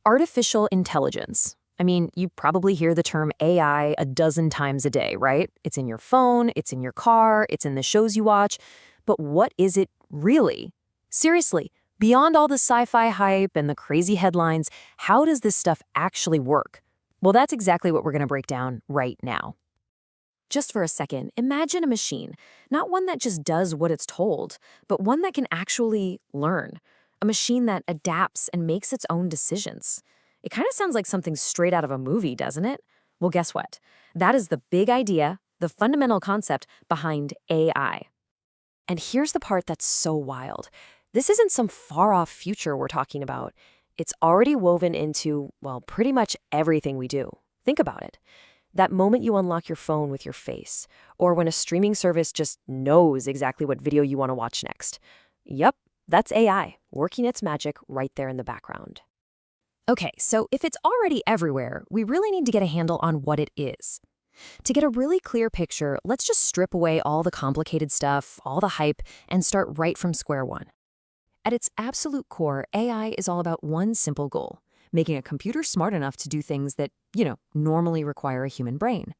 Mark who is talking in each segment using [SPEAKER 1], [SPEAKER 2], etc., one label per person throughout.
[SPEAKER 1] Artificial intelligence. I mean, you probably hear the term AI a dozen times a day, right? It's in your phone, it's in your car, it's in the shows you watch. But what is it really? Seriously, beyond all the sci-fi hype and the crazy headlines, how does this stuff actually work? Well, that's exactly what we're going to break down right now. Just for a second, imagine a machine, not one that just does what it's told, but one that can actually learn. A machine that adapts and makes its own decisions. It kind of sounds like something straight out of a movie, doesn't it? Well, guess what? That is the big idea, the fundamental concept behind AI. And here's the part that's so wild. This isn't some far-off future we're talking about. It's already woven into, well, pretty much everything we do. Think about it. That moment you unlock your phone with your face, or when a streaming service just knows exactly what video you want to watch next. Yep, that's AI, working its magic right there in the background. Okay, so if it's already everywhere, we really need to get a handle on what it is. To get a really clear picture, let's just strip away all the complicated stuff, all the hype, and start right from square one. At its absolute core, AI is all about one simple goal: making a computer smart enough to do things that, normally require a human brain.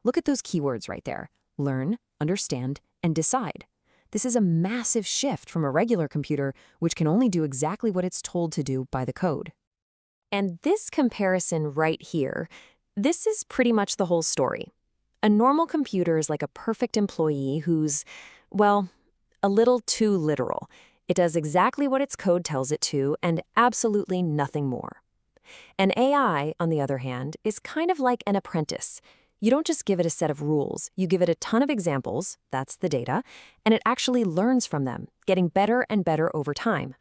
[SPEAKER 1] Look at those keywords right there: learn, understand, and decide. This is a massive shift from a regular computer, which can only do exactly what it's told to do by the code. And this comparison right here, this is pretty much the whole story. A normal computer is like a perfect employee who's, well, a little too literal. It does exactly what its code tells it to and absolutely nothing more. An AI, on the other hand, is kind of like an apprentice. You don't just give it a set of rules, you give it a ton of examples, that's the data, and it actually learns from them, getting better and better over time.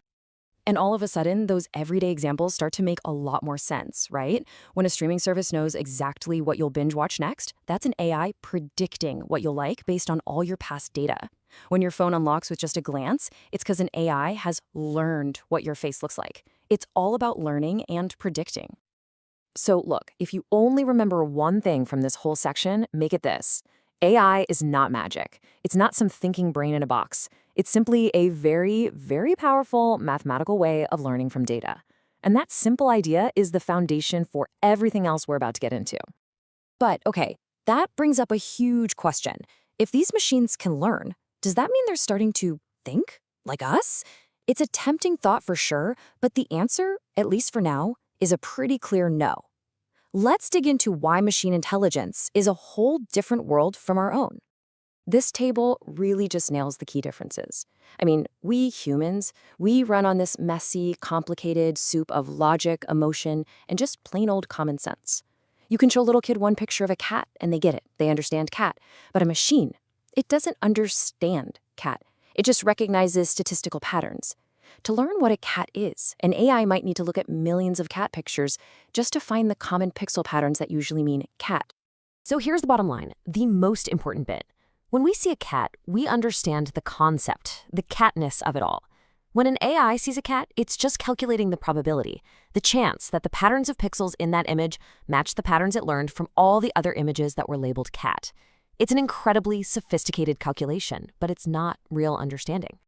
[SPEAKER 1] And all of a sudden, those everyday examples start to make a lot more sense, right? When a streaming service knows exactly what you'll binge watch next, that's an AI predicting what you'll like based on all your past data. When your phone unlocks with just a glance, it's because an AI has learned what your face looks like. It's all about learning and predicting. So look, if you only remember one thing from this whole section, make it this. AI is not magic. It's not some thinking brain in a box. It's simply a very, very powerful mathematical way of learning from data. And that simple idea is the foundation for everything else we're about to get into. But okay, that brings up a huge question. If these machines can learn, does that mean they're starting to think like us? It's a tempting thought for sure, but the answer, at least for now, is a pretty clear no. Let's dig into why machine intelligence is a whole different world from our own. This table really just nails the key differences. I mean, we humans, we run on this messy, complicated soup of logic, emotion, and just plain old common sense. You can show a little kid one picture of a cat and they get it. They understand cat. But a machine, it doesn't understand cat. It just recognizes statistical patterns. To learn what a cat is, an AI might need to look at millions of cat pictures just to find the common pixel patterns that usually mean cat. So here's the bottom line, the most important bit. When we see a cat, we understand the concept, the catness of it all. When an AI sees a cat, it's just calculating the probability, the chance that the patterns of pixels in that image match the patterns it learned from all the other images that were labeled cat. It's an incredibly sophisticated calculation, but it's not real understanding.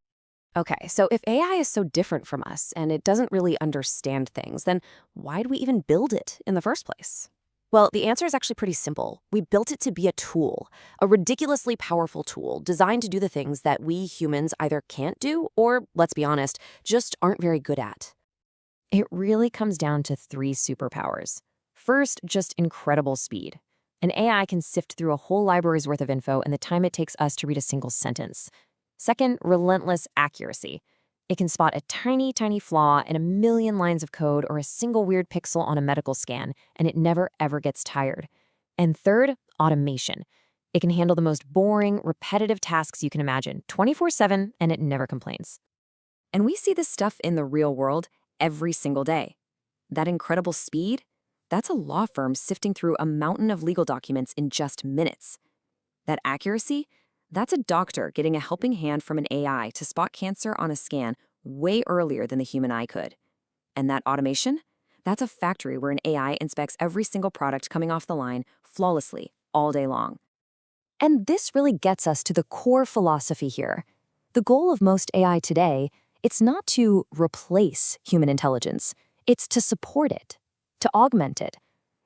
[SPEAKER 1] Okay, so if AI is so different from us and it doesn't really understand things, then why do we even build it in the first place? Well, the answer is actually pretty simple. We built it to be a tool, a ridiculously powerful tool designed to do the things that we humans either can't do or, let's be honest, just aren't very good at. It really comes down to three superpowers. First, just incredible speed. An AI can sift through a whole library's worth of info in the time it takes us to read a single sentence. Second, relentless accuracy. It can spot a tiny, tiny flaw in a million lines of code or a single weird pixel on a medical scan, and it never, ever gets tired. And third, automation. It can handle the most boring, repetitive tasks you can imagine, 24/7, and it never complains. And we see this stuff in the real world every single day. That incredible speed, that's a law firm sifting through a mountain of legal documents in just minutes. That accuracy, that's a doctor getting a helping hand from an AI to spot cancer on a scan way earlier than the human eye could. And that automation? That's a factory where an AI inspects every single product coming off the line flawlessly all day long. And this really gets us to the core philosophy here. The goal of most AI today, it's not to replace human intelligence. It's to support it, to augment it.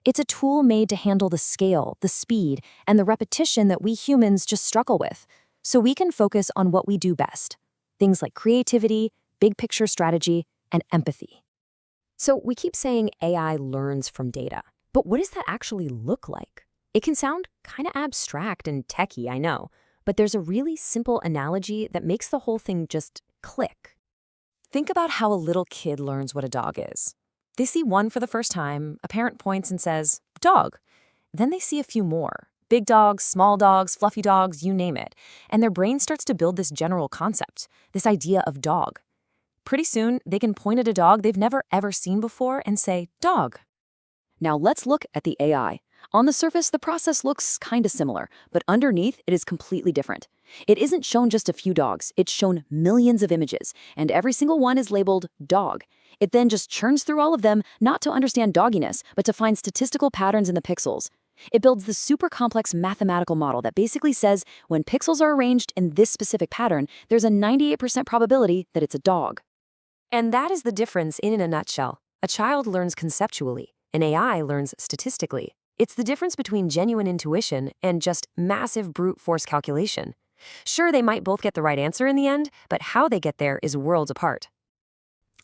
[SPEAKER 1] It's a tool made to handle the scale, the speed, and the repetition that we humans just struggle with, so we can focus on what we do best. Things like creativity, big picture strategy, and empathy. So we keep saying AI learns from data, but what does that actually look like? It can sound kind of abstract and techy, I know, but there's a really simple analogy that makes the whole thing just click. Think about how a little kid learns what a dog is. They see one for the first time, a parent points and says, "Dog." Then they see a few more. Big dogs, small dogs, fluffy dogs, you name it. And their brain starts to build this general concept, this idea of dog. Pretty soon, they can point at a dog they've never ever seen before and say, "Dog."
[SPEAKER 2] Now let's look at the AI. On the surface, the process looks kinda similar, but underneath, it is completely different. It isn't shown just a few dogs, it's shown millions of images, and every single one is labeled dog. It then just churns through all of them, not to understand dogginess, but to find statistical patterns in the pixels. It builds this super complex mathematical model that basically says when pixels are arranged in this specific pattern, there's a 98% probability that it's a dog.
[SPEAKER 1] And that is the difference in a nutshell. A child learns conceptually, an AI learns statistically. It's the difference between genuine intuition and just massive brute force calculation. Sure, they might both get the right answer in the end, but how they get there is worlds apart.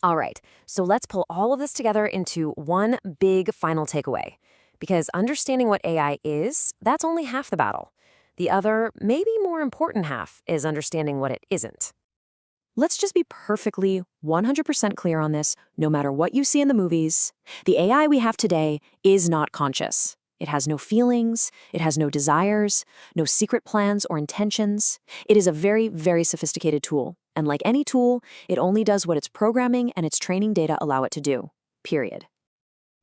[SPEAKER 1] All right, so let's pull all of this together into one big final takeaway. Because understanding what AI is, that's only half the battle. The other, maybe more important half, is understanding what it isn't. Let's just be perfectly 100% clear on this, no matter what you see in the movies. The AI we have today is not conscious. It has no feelings, it has no desires, no secret plans or intentions. It is a very, very sophisticated tool. And like any tool, it only does what its programming and its training data allow it to do. Period.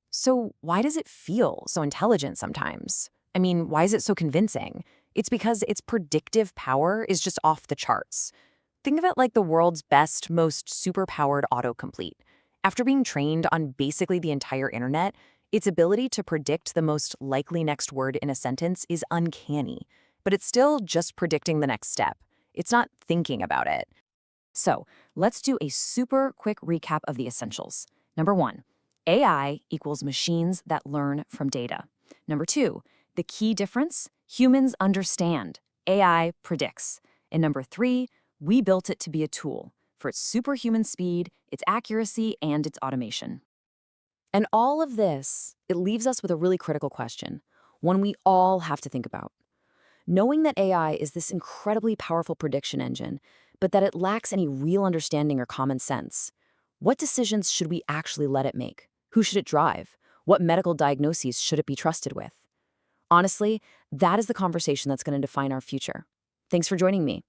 [SPEAKER 1] So why does it feel so intelligent sometimes? I mean, why is it so convincing? It's because its predictive power is just off the charts. Think of it like the world's best, most superpowered autocomplete. After being trained on basically the entire internet, its ability to predict the most likely next word in a sentence is uncanny. But it's still just predicting the next step. It's not thinking about it. So let's do a super quick recap of the essentials. Number 1, AI equals machines that learn from data. Number 2, the key difference, humans understand. AI predicts. And number 3, we built it to be a tool for its superhuman speed, its accuracy, and its automation. And all of this, it leaves us with a really critical question, one we all have to think about. Knowing that AI is this incredibly powerful prediction engine, but that it lacks any real understanding or common sense, what decisions should we actually let it make? Who should it drive? What medical diagnoses should it be trusted with? Honestly, that is the conversation that's going to define our future. Thanks for joining me.